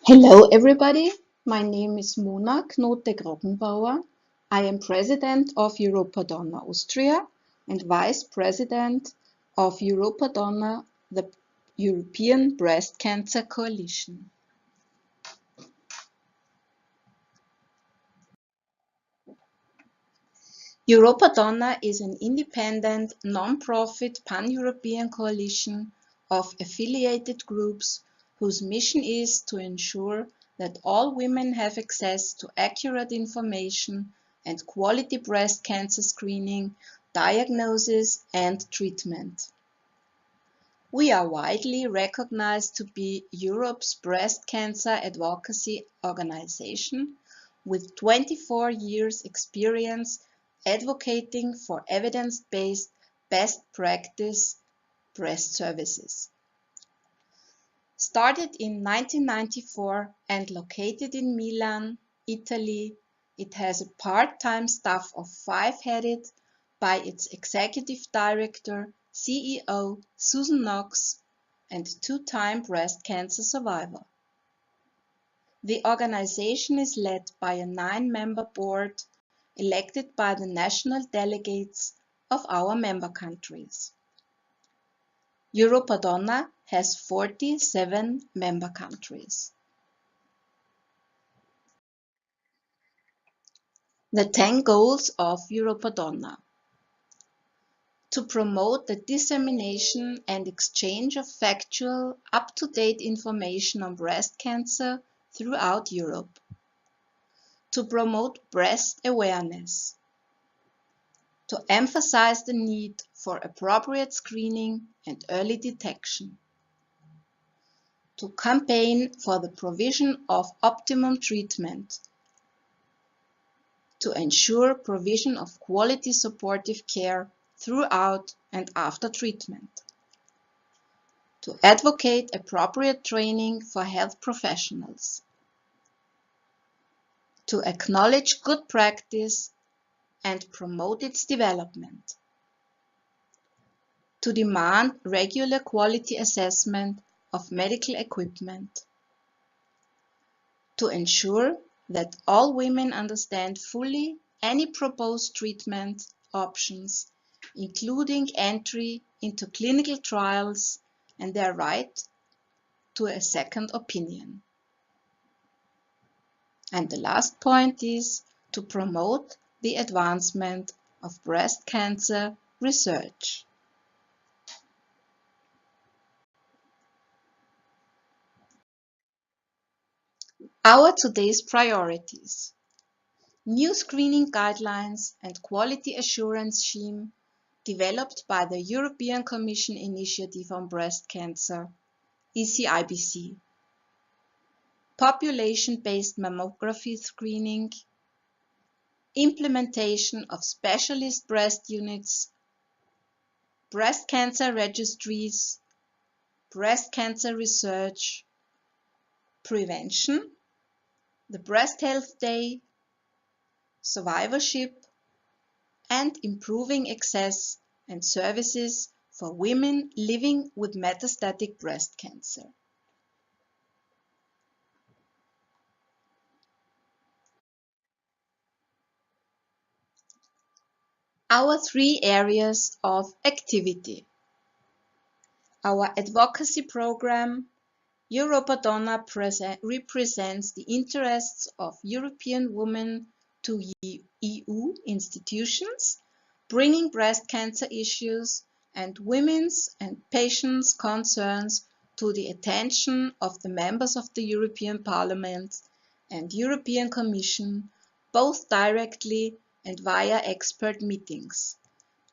Hello everybody, my name is Mona Knote-Groggenbauer. I am President of Europa Donna Austria and Vice President of Europa Donna, the European Breast Cancer Coalition. Europa Donna is an independent, non-profit pan-European coalition of affiliated groups whose mission is to ensure that all women have access to accurate information and quality breast cancer screening, diagnosis and treatment. We are widely recognized to be Europe's breast cancer advocacy organization with 24 years experience advocating for evidence-based best practice breast services. Started in 1994 and located in Milan, Italy, it has a part-time staff of 5 headed by its executive director, CEO Susan Knox, and 2-time breast cancer survivor. The organization is led by a 9-member board elected by the national delegates of our member countries. Europa Donna has 47 member countries. The 10 goals of Europa Donna: to promote the dissemination and exchange of factual, up-to-date information on breast cancer throughout Europe, to promote breast awareness, to emphasize the need for appropriate screening and early detection, to campaign for the provision of optimum treatment, to ensure provision of quality supportive care throughout and after treatment, to advocate appropriate training for health professionals, to acknowledge good practice and promote its development, to demand regular quality assessment of medical equipment, to ensure that all women understand fully any proposed treatment options, including entry into clinical trials and their right to a second opinion. And the last point is to promote the advancement of breast cancer research. Our today's priorities: new screening guidelines and quality assurance scheme developed by the European Commission Initiative on Breast Cancer, ECIBC, population-based mammography screening, implementation of specialist breast units, breast cancer registries, breast cancer research, prevention, the Breast Health Day, survivorship, and improving access and services for women living with metastatic breast cancer. Our 3 areas of activity: our advocacy program, Europa Donna represents the interests of European women to EU institutions, bringing breast cancer issues and women's and patients' concerns to the attention of the members of the European Parliament and European Commission, both directly and via expert meetings,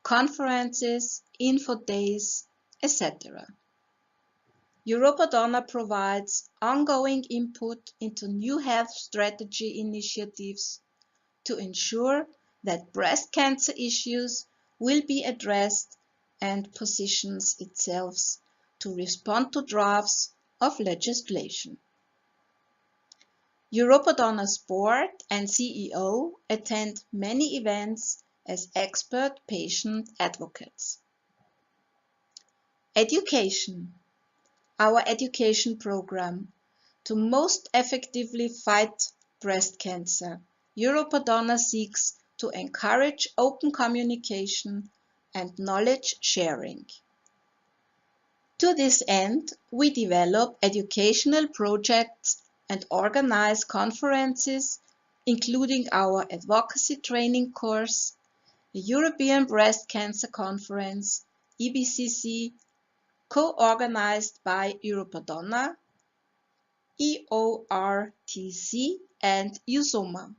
conferences, info days, etc. Europa Donna provides ongoing input into new health strategy initiatives to ensure that breast cancer issues will be addressed and positions itself to respond to drafts of legislation. Europa Donna's board and CEO attend many events as expert patient advocates. Education. our education program. To most effectively fight breast cancer, Europa Donna seeks to encourage open communication and knowledge sharing. To this end, we develop educational projects and organize conferences, including our Advocacy training course, the European Breast Cancer Conference, EBCC, co-organized by Europa Donna, EORTC and USOMA,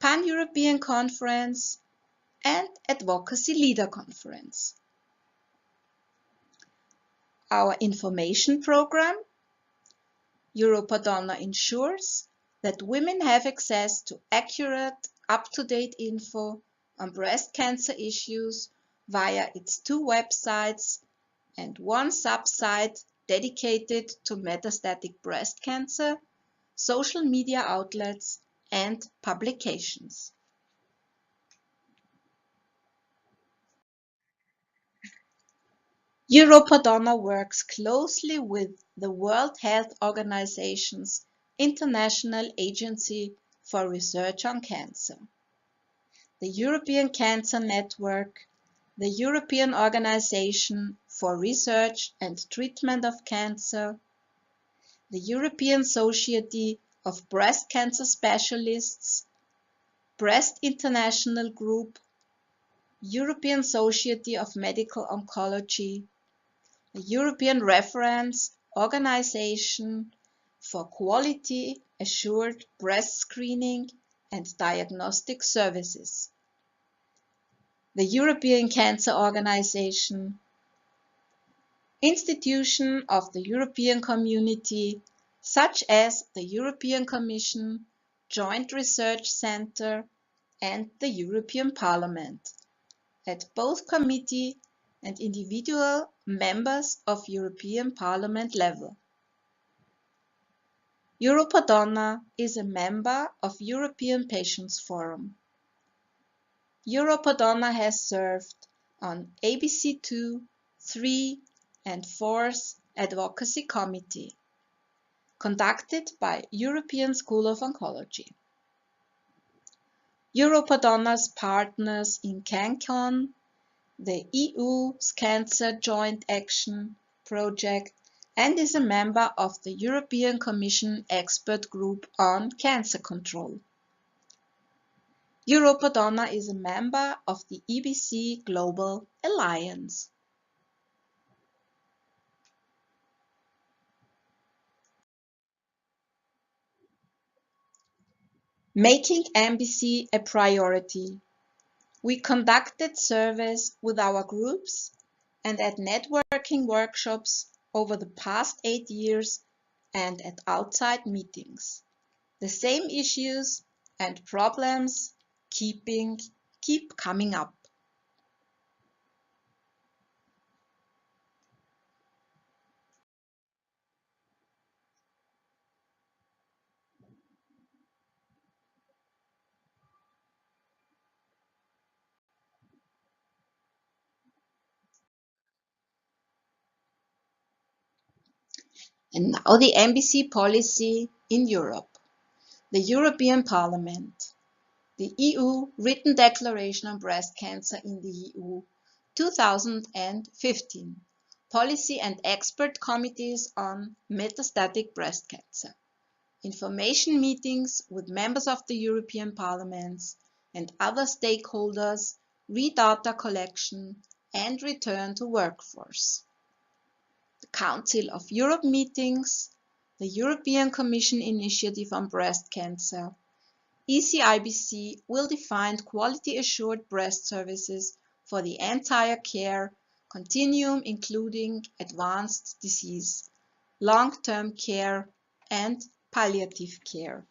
Pan-European Conference and Advocacy Leader Conference. Our information program, Europa Donna, ensures that women have access to accurate, up-to-date info on breast cancer issues via its 2 websites and 1 sub-site dedicated to metastatic breast cancer, social media outlets, and publications. Europa Donna works closely with the World Health Organization's International Agency for Research on Cancer, the European Cancer Network, the European Organization for Research and Treatment of Cancer, the European Society of Breast Cancer Specialists, Breast International Group, European Society of Medical Oncology, the European Reference Organization for Quality Assured Breast Screening and Diagnostic Services, the European Cancer Organization, institutions of the European Community, such as the European Commission, Joint Research Centre, and the European Parliament, at both committee and individual members of European Parliament level. Europa Donna is a member of European Patients Forum. Europa Donna has served on ABC 2, 3 and 4's Advocacy Committee, conducted by European School of Oncology. Europa Donna's partners in CanCon, the EU's Cancer Joint Action Project, and is a member of the European Commission Expert Group on Cancer Control. Europa Donna is a member of the EBC Global Alliance. Making MBC a priority. We conducted surveys with our groups and at networking workshops over the past 8 years and at outside meetings. The same issues and problems keep coming up. And now the MBC policy in Europe. The European Parliament. The EU Written Declaration on Breast Cancer in the EU 2015. Policy and Expert Committees on Metastatic Breast Cancer. Information meetings with members of the European Parliament and other stakeholders, re-data collection and return to workforce. The Council of Europe meetings, the European Commission Initiative on Breast Cancer. ECIBC will define quality assured breast services for the entire care continuum, including advanced disease, long-term care and palliative care.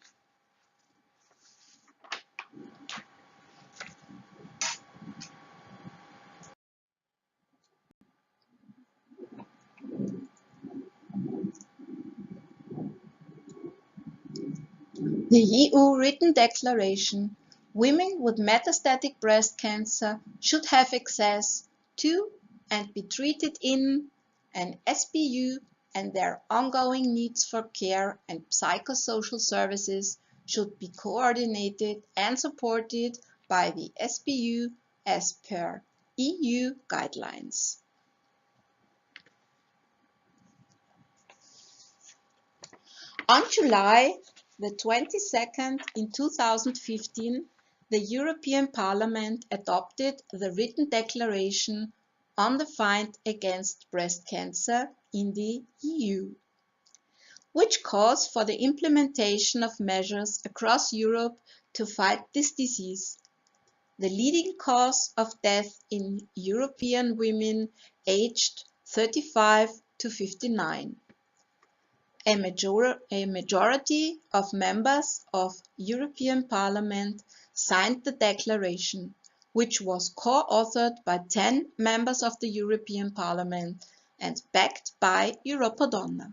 The EU Written Declaration: women with metastatic breast cancer should have access to and be treated in an SBU and their ongoing needs for care and psychosocial services should be coordinated and supported by the SBU as per EU guidelines. On July the 22nd in 2015, the European Parliament adopted the written declaration on the fight against breast cancer in the EU, which calls for the implementation of measures across Europe to fight this disease, the leading cause of death in European women aged 35 to 59. A majority of members of European Parliament signed the declaration, which was co-authored by 10 members of the European Parliament and backed by Europa Donna.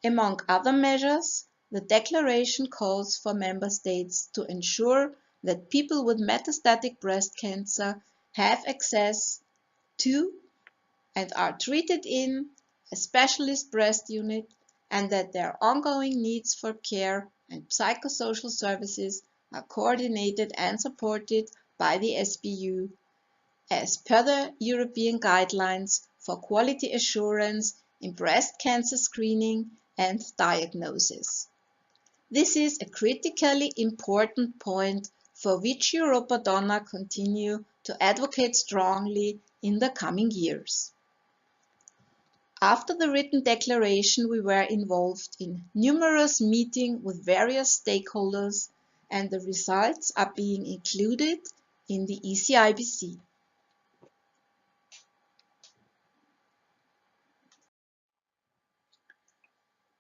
Among other measures, the declaration calls for member states to ensure that people with metastatic breast cancer have access to and are treated in a specialist breast unit, and that their ongoing needs for care and psychosocial services are coordinated and supported by the SBU as per the European guidelines for quality assurance in breast cancer screening and diagnosis. This is a critically important point for which Europa Donna continue to advocate strongly in the coming years. After the written declaration, we were involved in numerous meetings with various stakeholders, and the results are being included in the ECIBC.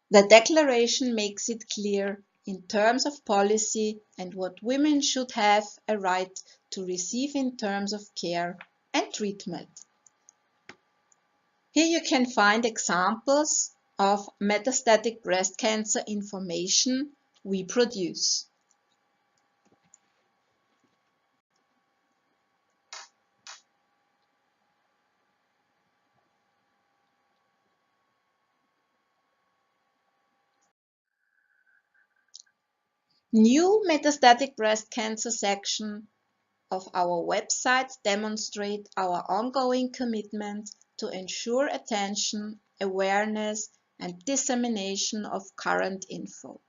The declaration makes it clear in terms of policy and what women should have a right to receive in terms of care and treatment. Here you can find examples of metastatic breast cancer information we produce. New metastatic breast cancer section of our website demonstrate our ongoing commitment to ensure attention, awareness, and dissemination of current info.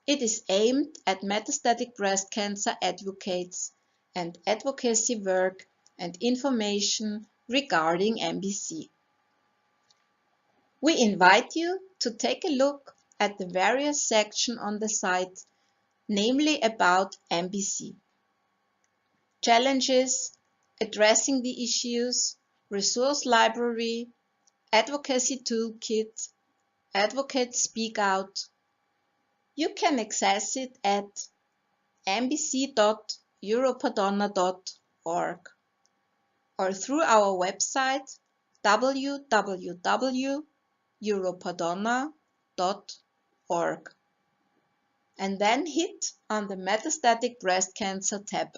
It is aimed at metastatic breast cancer advocates and advocacy work and information regarding MBC. We invite you to take a look at the various sections on the site, namely about MBC. Challenges, addressing the issues, resource library, advocacy toolkit, Advocates Speak Out. You can access it at mbc.europadonna.org or through our website www.europadonna.org and then hit on the Metastatic Breast Cancer tab.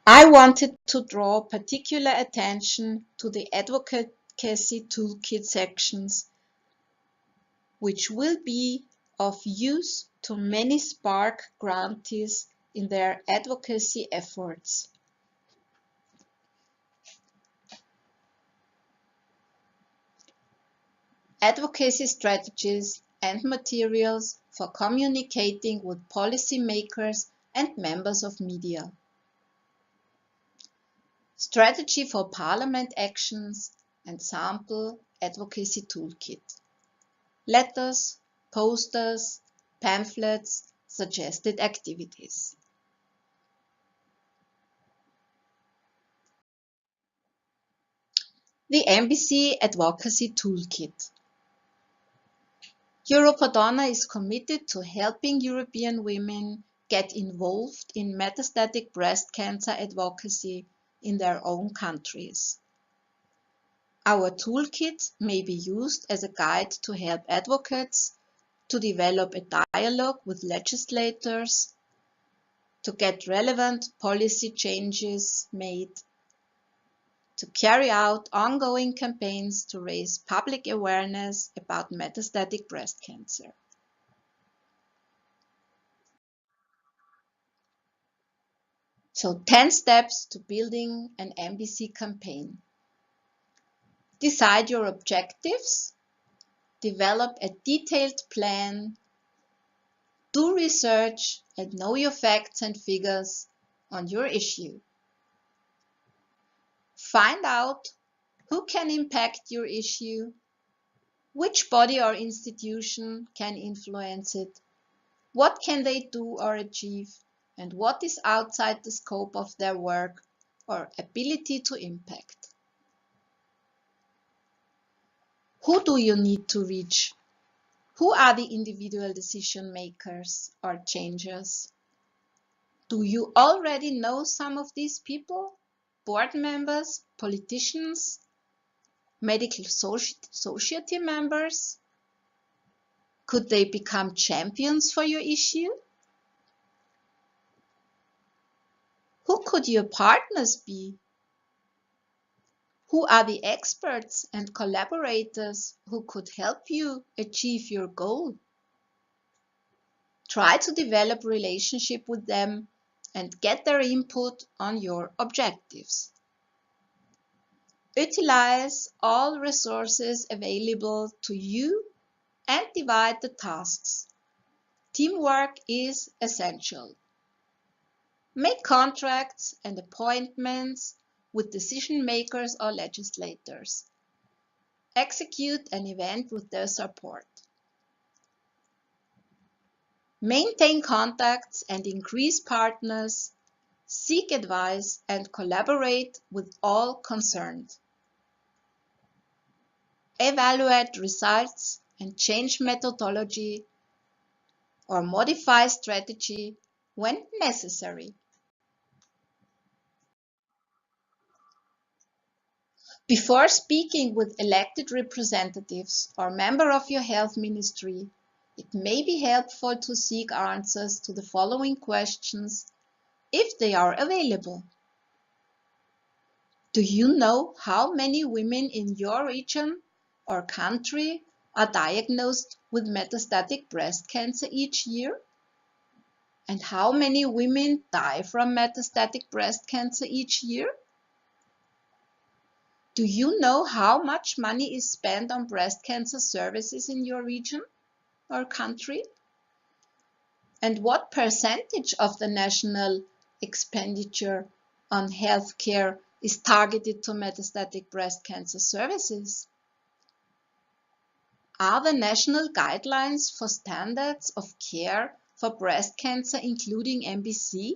I wanted to draw particular attention to the Advocacy Toolkit sections, which will be of use to many Spark grantees in their advocacy efforts. Advocacy strategies and materials for communicating with policymakers and members of media. Strategy for Parliament actions and sample advocacy toolkit. Letters, posters, pamphlets, suggested activities. The MBC Advocacy Toolkit. Europa Donna is committed to helping European women get involved in metastatic breast cancer advocacy in their own countries. Our toolkit may be used as a guide to help advocates to develop a dialogue with legislators, to get relevant policy changes made, to carry out ongoing campaigns to raise public awareness about metastatic breast cancer. So 10 steps to building an MBC campaign. Decide your objectives, develop a detailed plan, do research and know your facts and figures on your issue. Find out who can impact your issue, which body or institution can influence it, what can they do or achieve, and what is outside the scope of their work or ability to impact. Who do you need to reach? Who are the individual decision makers or changers? Do you already know some of these people? Board members, politicians, medical society members? Could they become champions for your issue? Who could your partners be? Who are the experts and collaborators who could help you achieve your goal? Try to develop a relationship with them and get their input on your objectives. Utilize all resources available to you and divide the tasks. Teamwork is essential. Make contracts and appointments with decision makers or legislators. Execute an event with their support. Maintain contacts and increase partners. Seek advice and collaborate with all concerned. Evaluate results and change methodology or modify strategy when necessary. Before speaking with elected representatives or member of your health ministry, it may be helpful to seek answers to the following questions if they are available. Do you know how many women in your region or country are diagnosed with metastatic breast cancer each year? And how many women die from metastatic breast cancer each year? Do you know how much money is spent on breast cancer services in your region or country? And what percentage of the national expenditure on healthcare is targeted to metastatic breast cancer services? Are the national guidelines for standards of care for breast cancer including MBC?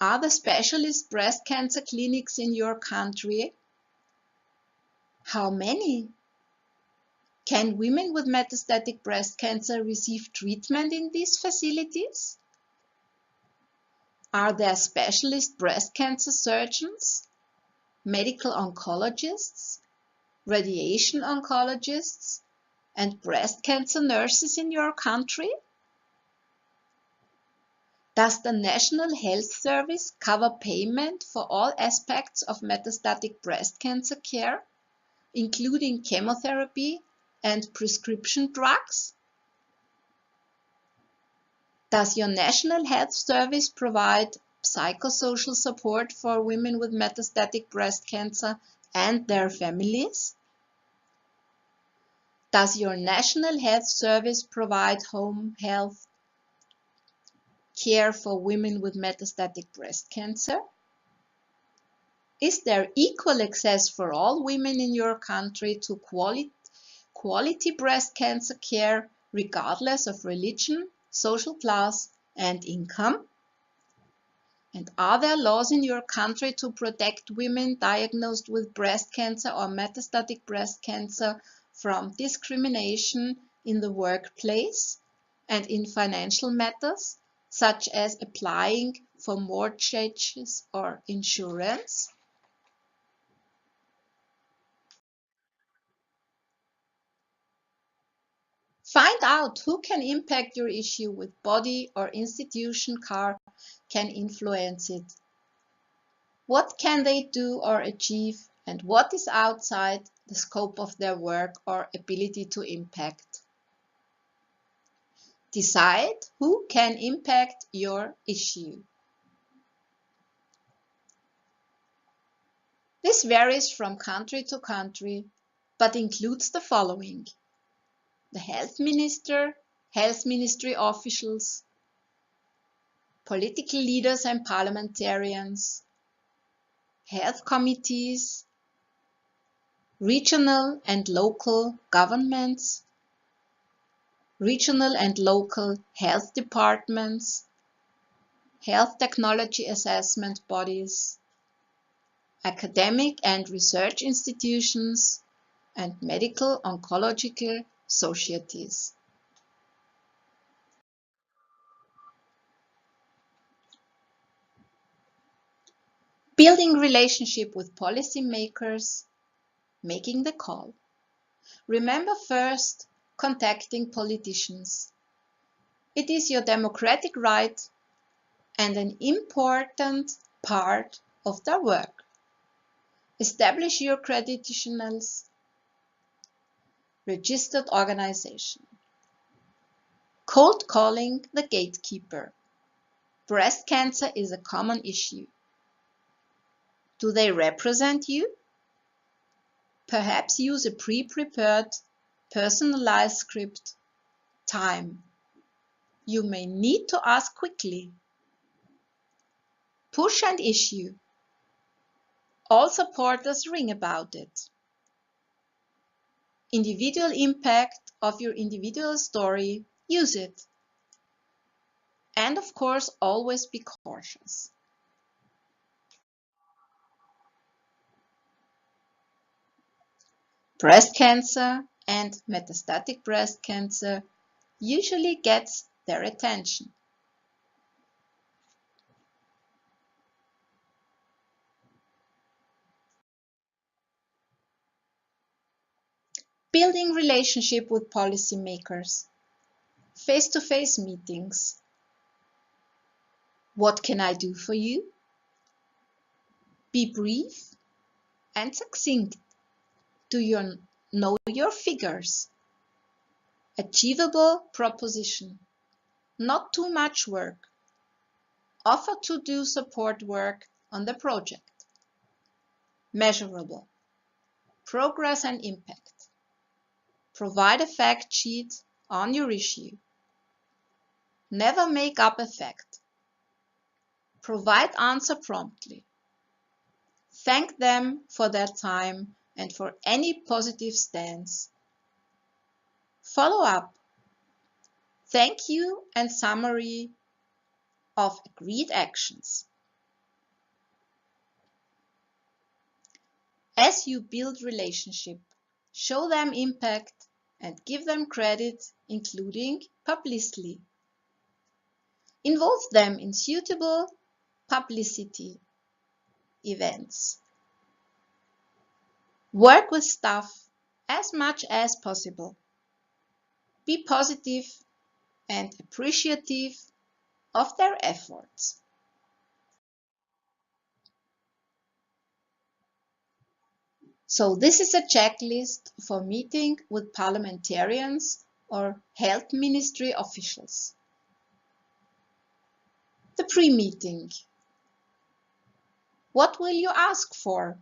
Are the specialist breast cancer clinics in your country? How many? Can women with metastatic breast cancer receive treatment in these facilities? Are there specialist breast cancer surgeons, medical oncologists, radiation oncologists, and breast cancer nurses in your country? Does the National Health Service cover payment for all aspects of metastatic breast cancer care, including chemotherapy and prescription drugs? Does your National Health Service provide psychosocial support for women with metastatic breast cancer and their families? Does your National Health Service provide home health care for women with metastatic breast cancer? Is there equal access for all women in your country to quality breast cancer care regardless of religion, social class, and income? And are there laws in your country to protect women diagnosed with breast cancer or metastatic breast cancer from discrimination in the workplace and in financial matters, such as applying for mortgages or insurance? Find out who can impact your issue with body or institution can influence it. What can they do or achieve, and what is outside the scope of their work or ability to impact? Decide who can impact your issue. This varies from country to country, but includes the following: the health minister, health ministry officials, political leaders and parliamentarians, health committees, regional and local governments, regional and local health departments, health technology assessment bodies, academic and research institutions, and medical oncological societies. Building relationship with policymakers, making the call. Remember first contacting politicians. It is your democratic right and an important part of their work. Establish your credentials. Registered organization. Cold calling the gatekeeper. Breast cancer is a common issue. Do they represent you? Perhaps use a pre-prepared, personalized script. Time. You may need to ask quickly. Push and issue. All supporters ring about it. Individual impact of your individual story. Use it. And of course, always be cautious. Breast cancer and metastatic breast cancer usually gets their attention. Building relationship with policymakers. Face-to-face meetings. What can I do for you? Be brief and succinct. Do you know your figures? Achievable proposition. Not too much work. Offer to do support work on the project. Measurable. Progress and impact. Provide a fact sheet on your issue. Never make up a fact. Provide answer promptly. Thank them for their time and for any positive stance. Follow up. Thank you and summary of agreed actions. As you build relationship, show them impact and give them credit, including publicly. Involve them in suitable publicity events. Work with staff as much as possible. Be positive and appreciative of their efforts. So this is a checklist for meeting with parliamentarians or health ministry officials. The pre-meeting. What will you ask for?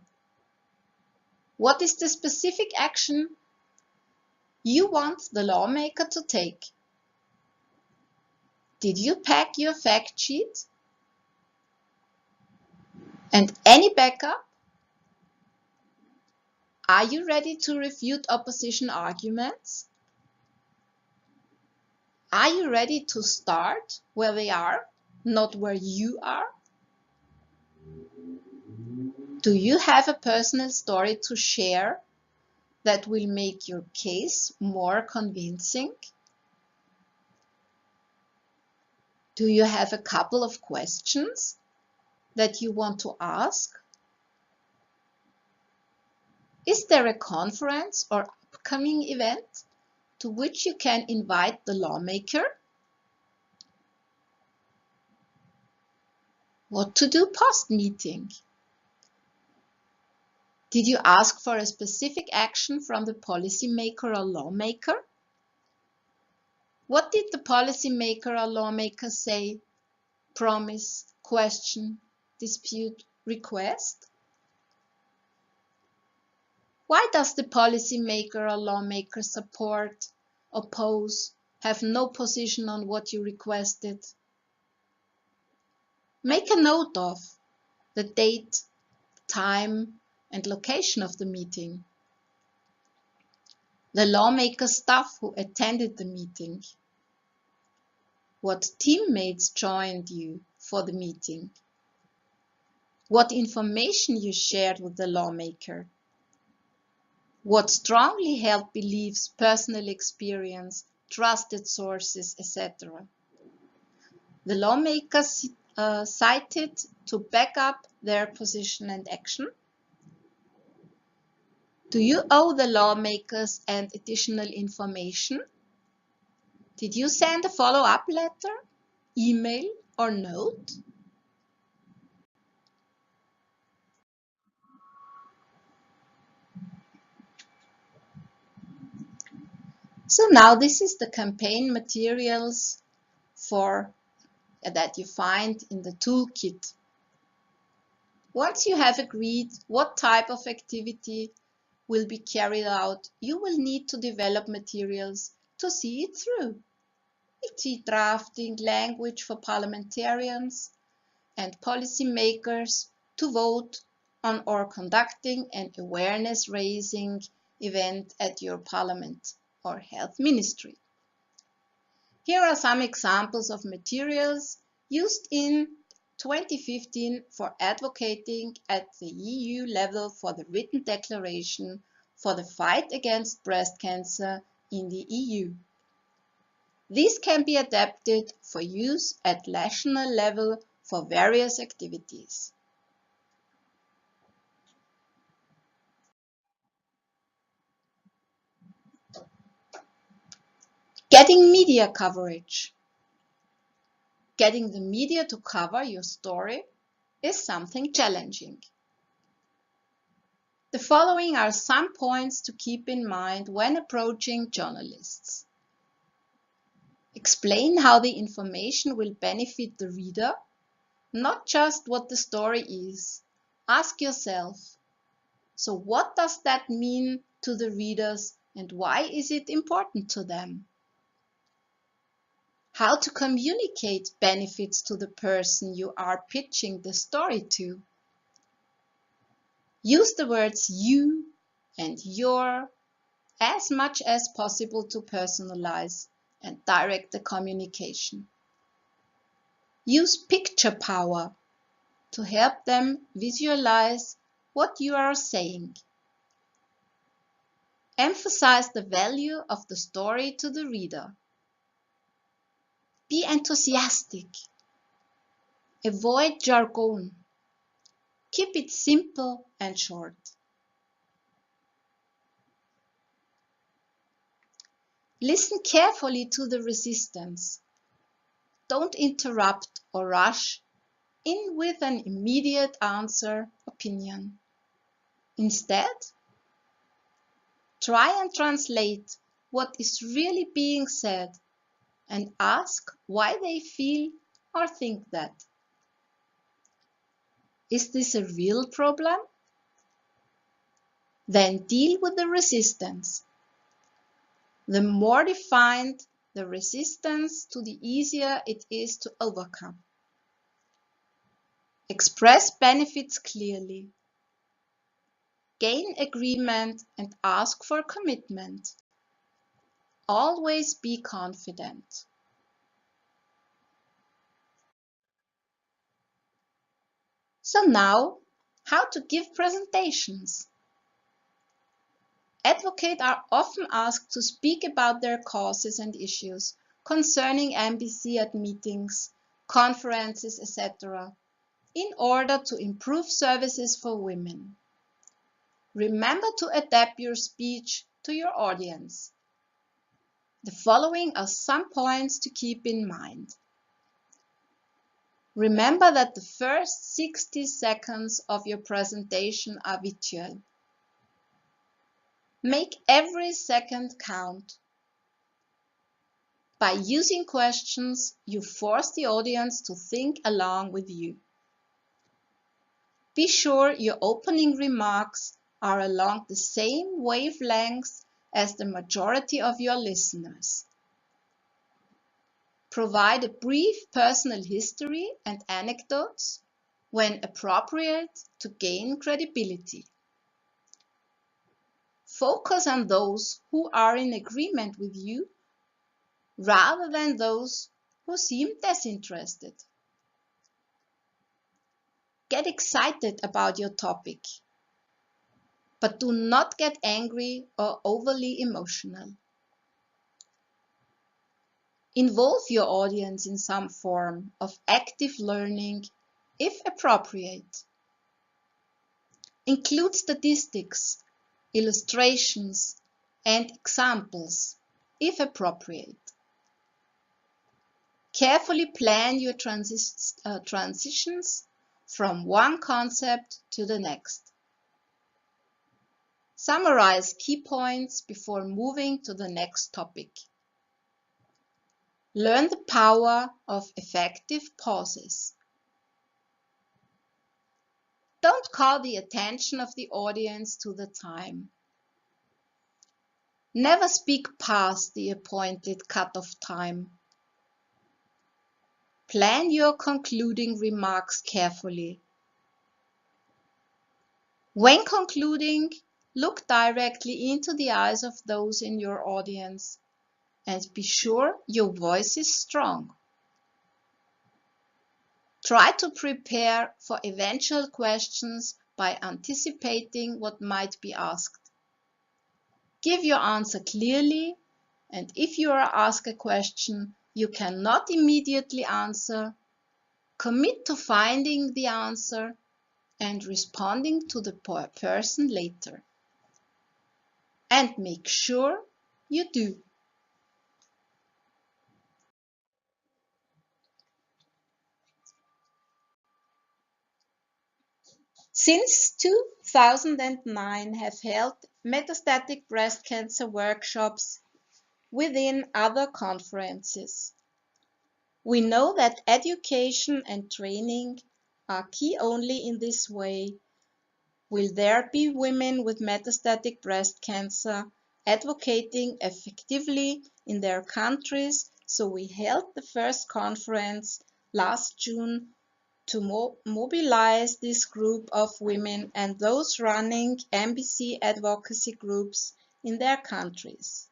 What is the specific action you want the lawmaker to take? Did you pack your fact sheet? And any backup? Are you ready to refute opposition arguments? Are you ready to start where they are, not where you are? Do you have a personal story to share that will make your case more convincing? Do you have a couple of questions that you want to ask? Is there a conference or upcoming event to which you can invite the lawmaker? What to do post-meeting? Did you ask for a specific action from the policymaker or lawmaker? What did the policymaker or lawmaker say, promise, question, dispute, request? Why does the policymaker or lawmaker support, oppose, have no position on what you requested? Make a note of the date, time, and location of the meeting, the lawmaker staff who attended the meeting, what teammates joined you for the meeting, what information you shared with the lawmaker, what strongly held beliefs, personal experience, trusted sources, etc. The lawmakers cited to back up their position and action. Do you owe the lawmakers and additional information? Did you send a follow-up letter, email, or note? So now this is the campaign materials that you find in the toolkit. Once you have agreed what type of activity will be carried out, you will need to develop materials to see it through. e.g. drafting language for parliamentarians and policymakers to vote on or conducting an awareness-raising event at your parliament or health ministry. Here are some examples of materials used in 2015 for advocating at the EU level for the written declaration for the fight against breast cancer in the EU. These can be adapted for use at national level for various activities. Getting media coverage. Getting the media to cover your story is something challenging. The following are some points to keep in mind when approaching journalists. Explain how the information will benefit the reader, not just what the story is. Ask yourself, so what does that mean to the readers and why is it important to them? How to communicate benefits to the person you are pitching the story to. Use the words you and your as much as possible to personalize and direct the communication. Use picture power to help them visualize what you are saying. Emphasize the value of the story to the reader. Be enthusiastic. Avoid jargon. Keep it simple and short. Listen carefully to the resistance. Don't interrupt or rush in with an immediate answer opinion. Instead, try and translate what is really being said and ask why they feel or think that. Is this a real problem? Then deal with the resistance. The more defined the resistance, the easier it is to overcome. Express benefits clearly. Gain agreement and ask for commitment. Always be confident. So now, how to give presentations. Advocates are often asked to speak about their causes and issues concerning MBC at meetings, conferences, etc., in order to improve services for women. Remember to adapt your speech to your audience. The following are some points to keep in mind. Remember that the first 60 seconds of your presentation are vital. Make every second count. By using questions, you force the audience to think along with you. Be sure your opening remarks are along the same wavelength as the majority of your listeners. Provide a brief personal history and anecdotes when appropriate to gain credibility. Focus on those who are in agreement with you rather than those who seem disinterested. Get excited about your topic, but do not get angry or overly emotional. Involve your audience in some form of active learning, if appropriate. Include statistics, illustrations, and examples, if appropriate. Carefully plan your transitions from one concept to the next. Summarize key points before moving to the next topic. Learn the power of effective pauses. Don't call the attention of the audience to the time. Never speak past the appointed cut-off time. Plan your concluding remarks carefully. When concluding, look directly into the eyes of those in your audience and be sure your voice is strong. Try to prepare for eventual questions by anticipating what might be asked. Give your answer clearly, and if you are asked a question you cannot immediately answer, commit to finding the answer and responding to the person later. And make sure you do. Since 2009 have held metastatic breast cancer workshops within other conferences. We know that education and training are key. Only in this way will there be women with metastatic breast cancer advocating effectively in their countries. So we held the first conference last June to mobilize this group of women and those running MBC advocacy groups in their countries.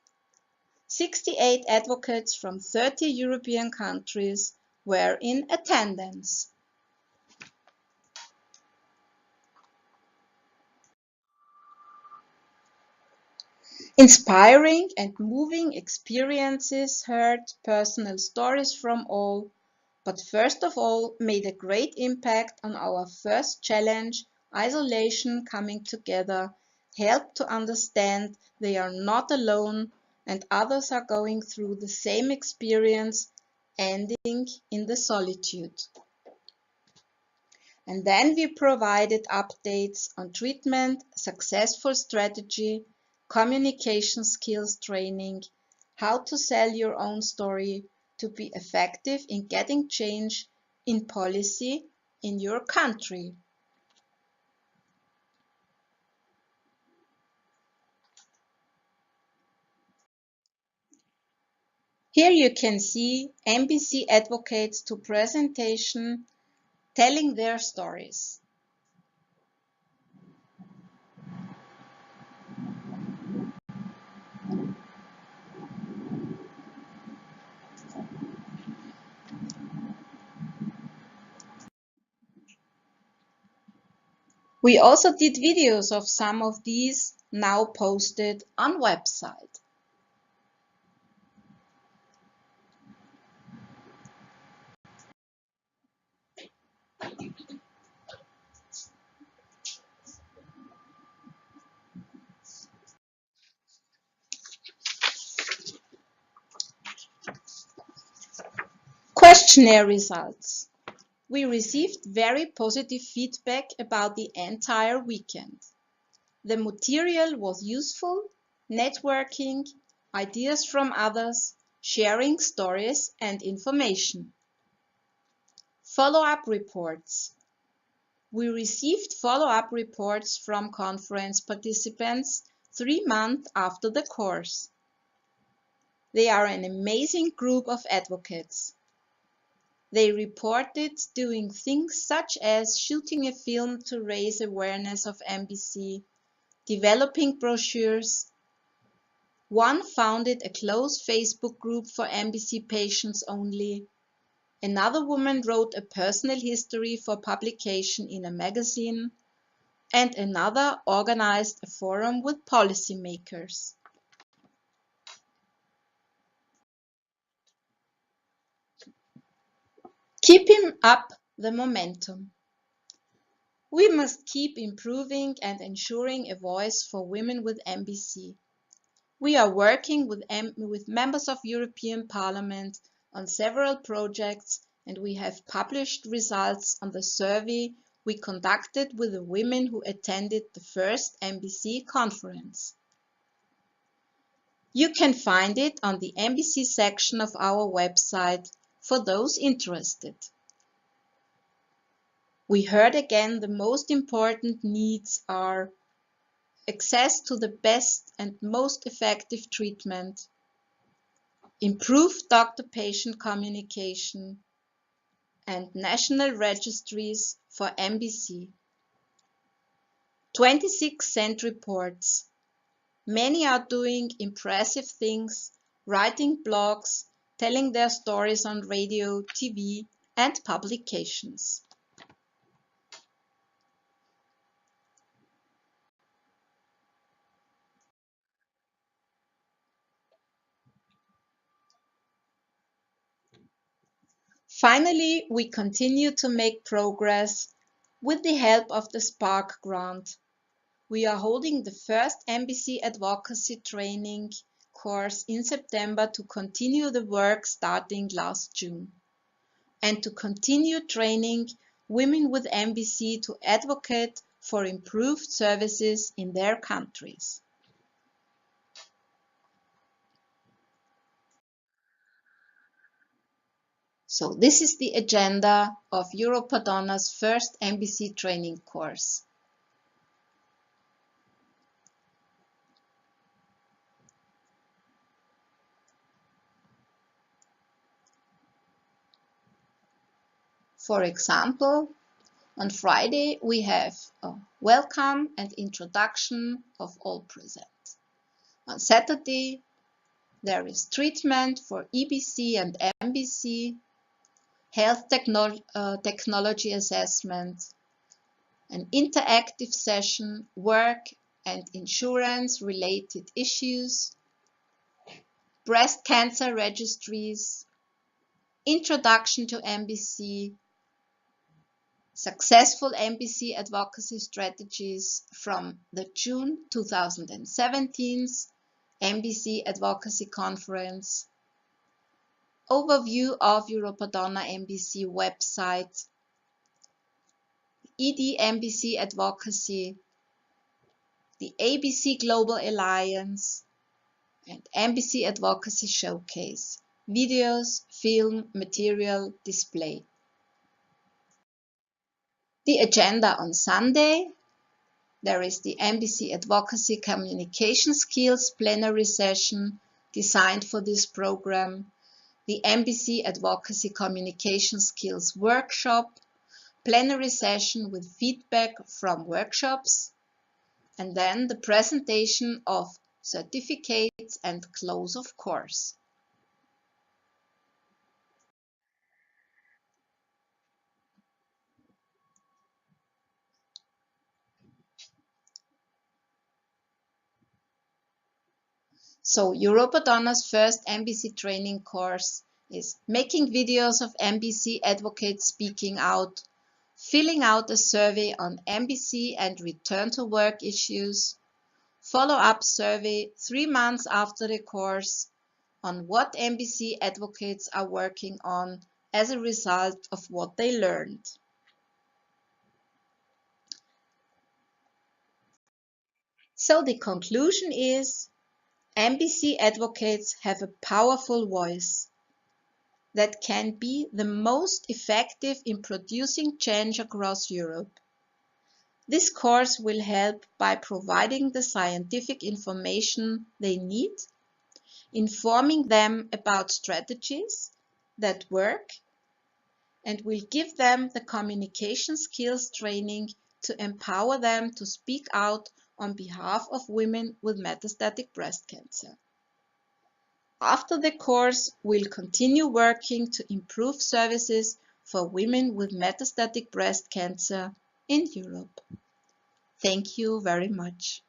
68 advocates from 30 European countries were in attendance. Inspiring and moving experiences heard personal stories from all, but first of all made a great impact on our first challenge, isolation coming together, helped to understand they are not alone and others are going through the same experience, ending in the solitude. And then we provided updates on treatment, successful strategy, communication skills training, how to sell your own story to be effective in getting change in policy in your country. Here you can see MBC advocates to presentation telling their stories. We also did videos of some of these, now posted on website. Questionnaire results. We received very positive feedback about the entire weekend. The material was useful, networking, ideas from others, sharing stories and information. Follow-up reports. We received follow-up reports from conference participants 3 months after the course. They are an amazing group of advocates. They reported doing things such as shooting a film to raise awareness of MBC, developing brochures. One founded a closed Facebook group for MBC patients only. Another woman wrote a personal history for publication in a magazine, and another organized a forum with policymakers. Keeping up the momentum. We must keep improving and ensuring a voice for women with MBC. We are working with members of European Parliament on several projects, and we have published results on the survey we conducted with the women who attended the first MBC conference. You can find it on the MBC section of our website for those interested. We heard again the most important needs are access to the best and most effective treatment, improved doctor-patient communication, and national registries for MBC. 26 sent reports. Many are doing impressive things, writing blogs, telling their stories on radio, TV, and publications. Finally, we continue to make progress with the help of the Spark grant. We are holding the first MBC Advocacy training course in September to continue the work starting last June, and to continue training women with MBC to advocate for improved services in their countries. So this is the agenda of Europa Donna's first MBC training course. For example, on Friday we have a welcome and introduction of all present. On Saturday there is treatment for EBC and MBC, health technology assessment, an interactive session, work and insurance related issues, breast cancer registries, introduction to MBC, successful MBC advocacy strategies from the June 2017 MBC Advocacy Conference, overview of Europa Donna MBC website, ED MBC Advocacy, the ABC Global Alliance, and MBC Advocacy Showcase, videos, film, material, display. The agenda on Sunday. There is the MBC Advocacy Communication Skills plenary session designed for this program, the MBC Advocacy Communication Skills workshop, plenary session with feedback from workshops, and then the presentation of certificates and close of course. So Europa Donna's first MBC training course is making videos of MBC Advocates Speaking Out, filling out a survey on MBC and return to work issues, follow-up survey 3 months after the course on what MBC advocates are working on as a result of what they learned. So the conclusion is, MBC advocates have a powerful voice that can be the most effective in producing change across Europe. This course will help by providing the scientific information they need, informing them about strategies that work, and will give them the communication skills training to empower them to speak out on behalf of women with metastatic breast cancer. After the course, we'll continue working to improve services for women with metastatic breast cancer in Europe. Thank you very much.